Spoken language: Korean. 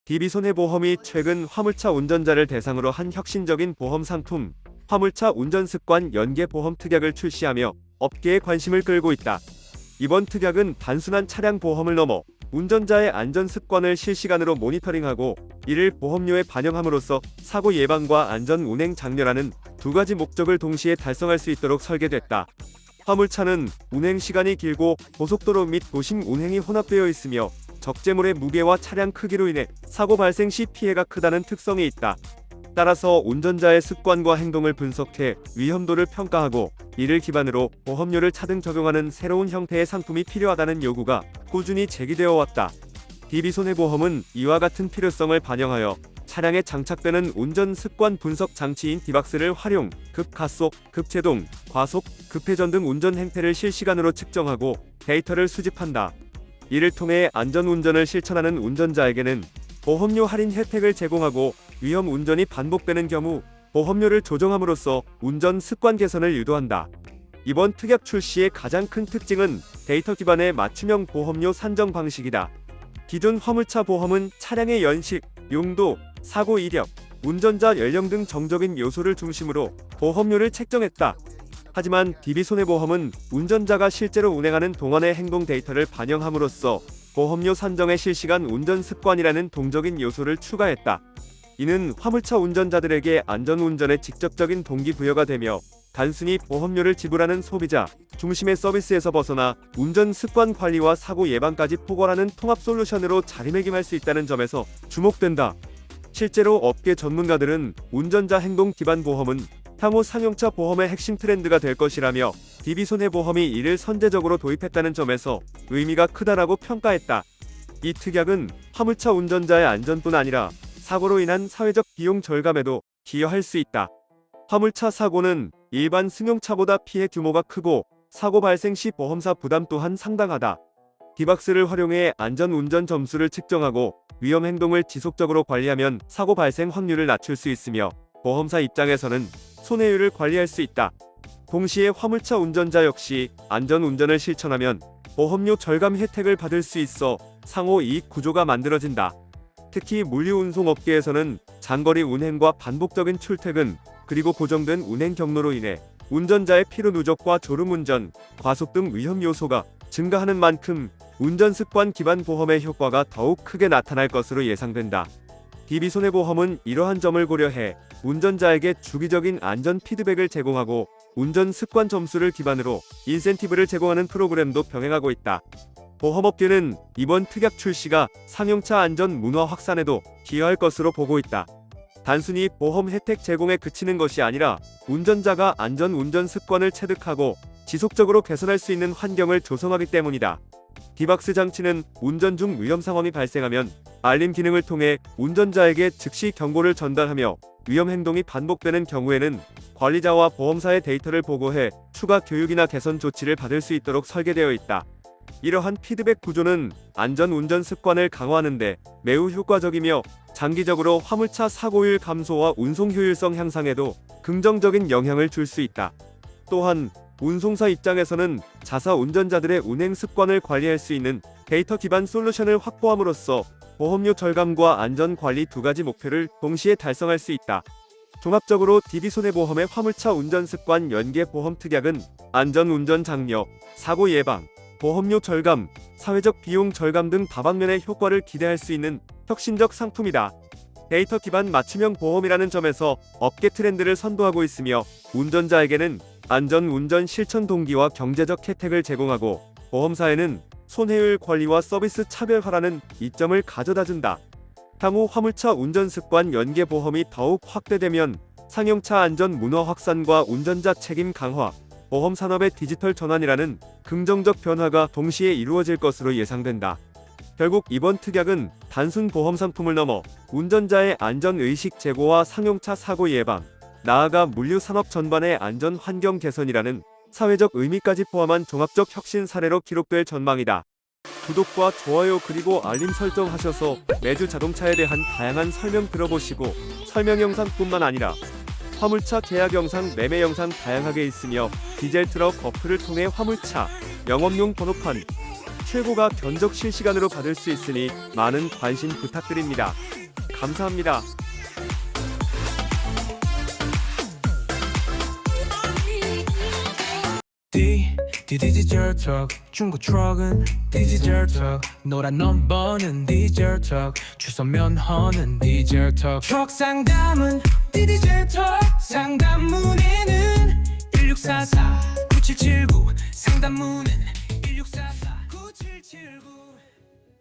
DB손해보험이 최근 화물차 운전자를 대상으로 한 혁신적인 보험 상품, 화물차 운전습관 연계보험 특약을 출시하며 업계의 관심을 끌고 있다. 이번 특약은 단순한 차량 보험을 넘어 운전자의 안전습관을 실시간으로 모니터링하고 이를 보험료에 반영함으로써 사고 예방과 안전 운행 장려라는 두 가지 목적을 동시에 달성할 수 있도록 설계됐다. 화물차는 운행 시간이 길고 고속도로 및 도심 운행이 혼합되어 있으며 적재물의 무게와 차량 크기로 인해 사고 발생 시 피해가 크다는 특성이 있다. 따라서 운전자의 습관과 행동을 분석해 위험도를 평가하고 이를 기반으로 보험료를 차등 적용하는 새로운 형태의 상품이 필요하다는 요구가 꾸준히 제기되어 왔다. DB손해보험은 이와 같은 필요성을 반영하여 차량에 장착되는 운전 습관 분석 장치인 디박스를 활용, 급가속, 급제동, 과속, 급회전 등 운전 행태를 실시간으로 측정하고 데이터를 수집한다. 이를 통해 안전운전을 실천하는 운전자에게는 보험료 할인 혜택을 제공하고 위험 운전이 반복되는 경우 보험료를 조정함으로써 운전 습관 개선을 유도한다. 이번 특약 출시의 가장 큰 특징은 데이터 기반의 맞춤형 보험료 산정 방식이다. 기존 화물차 보험은 차량의 연식, 용도, 사고 이력, 운전자 연령 등 정적인 요소를 중심으로 보험료를 책정했다. 하지만 DB손해보험은 운전자가 실제로 운행하는 동안의 행동 데이터를 반영함으로써 보험료 산정의 실시간 운전 습관이라는 동적인 요소를 추가했다. 이는 화물차 운전자들에게 안전운전에 직접적인 동기부여가 되며 단순히 보험료를 지불하는 소비자 중심의 서비스에서 벗어나 운전 습관 관리와 사고 예방까지 포괄하는 통합 솔루션으로 자리매김할 수 있다는 점에서 주목된다. 실제로 업계 전문가들은 운전자 행동 기반 보험은 향후 상용차 보험의 핵심 트렌드가 될 것이라며 DB손해보험이 이를 선제적으로 도입했다는 점에서 의미가 크다라고 평가했다. 이 특약은 화물차 운전자의 안전뿐 아니라 사고로 인한 사회적 비용 절감에도 기여할 수 있다. 화물차 사고는 일반 승용차보다 피해 규모가 크고 사고 발생 시 보험사 부담 또한 상당하다. 디박스를 활용해 안전운전 점수를 측정하고 위험 행동을 지속적으로 관리하면 사고 발생 확률을 낮출 수 있으며 보험사 입장에서는 손해율을 관리할 수 있다. 동시에 화물차 운전자 역시 안전운전을 실천하면 보험료 절감 혜택을 받을 수 있어 상호 이익 구조가 만들어진다. 특히 물류운송업계에서는 장거리 운행과 반복적인 출퇴근, 그리고 고정된 운행 경로로 인해 운전자의 피로 누적과 졸음운전, 과속 등 위험 요소가 증가하는 만큼 운전습관 기반 보험의 효과가 더욱 크게 나타날 것으로 예상된다. DB손해보험은 이러한 점을 고려해 운전자에게 주기적인 안전 피드백을 제공하고 운전 습관 점수를 기반으로 인센티브를 제공하는 프로그램도 병행하고 있다. 보험업계는 이번 특약 출시가 상용차 안전 문화 확산에도 기여할 것으로 보고 있다. 단순히 보험 혜택 제공에 그치는 것이 아니라 운전자가 안전 운전 습관을 체득하고 지속적으로 개선할 수 있는 환경을 조성하기 때문이다. 디박스 장치는 운전 중 위험 상황이 발생하면 알림 기능을 통해 운전자에게 즉시 경고를 전달하며 위험 행동이 반복되는 경우에는 관리자와 보험사의 데이터를 보고해 추가 교육이나 개선 조치를 받을 수 있도록 설계되어 있다. 이러한 피드백 구조는 안전 운전 습관을 강화하는 데 매우 효과적이며 장기적으로 화물차 사고율 감소와 운송 효율성 향상에도 긍정적인 영향을 줄 수 있다. 또한 운송사 입장에서는 자사 운전자들의 운행 습관을 관리할 수 있는 데이터 기반 솔루션을 확보함으로써 보험료 절감과 안전 관리 두 가지 목표를 동시에 달성할 수 있다. 종합적으로 DB손해보험의 화물차 운전 습관 연계 보험 특약은 안전 운전 장려, 사고 예방, 보험료 절감, 사회적 비용 절감 등 다방면의 효과를 기대할 수 있는 혁신적 상품이다. 데이터 기반 맞춤형 보험이라는 점에서 업계 트렌드를 선도하고 있으며 운전자에게는 안전 운전 실천 동기와 경제적 혜택을 제공하고 보험사에는 손해율 관리와 서비스 차별화라는 이점을 가져다준다. 향후 화물차 운전 습관 연계 보험이 더욱 확대되면 상용차 안전 문화 확산과 운전자 책임 강화, 보험 산업의 디지털 전환이라는 긍정적 변화가 동시에 이루어질 것으로 예상된다. 결국 이번 특약은 단순 보험 상품을 넘어 운전자의 안전 의식 제고와 상용차 사고 예방, 나아가 물류 산업 전반의 안전 환경 개선이라는 사회적 의미까지 포함한 종합적 혁신 사례로 기록될 전망이다. 구독과 좋아요 그리고 알림 설정하셔서 매주 자동차에 대한 다양한 설명 들어보시고 설명 영상뿐만 아니라 화물차 계약 영상, 매매 영상 다양하게 있으며 디젤 트럭 어플을 통해 화물차, 영업용 번호판, 최고가 견적 실시간으로 받을 수 있으니 많은 관심 부탁드립니다. 감사합니다. 디지털 턱 중고 트럭은 디지털 턱 노란 넘버는 디지털 턱 주소 면허는 디지털 턱 트럭 상담은 디지털 턱 상담 문의는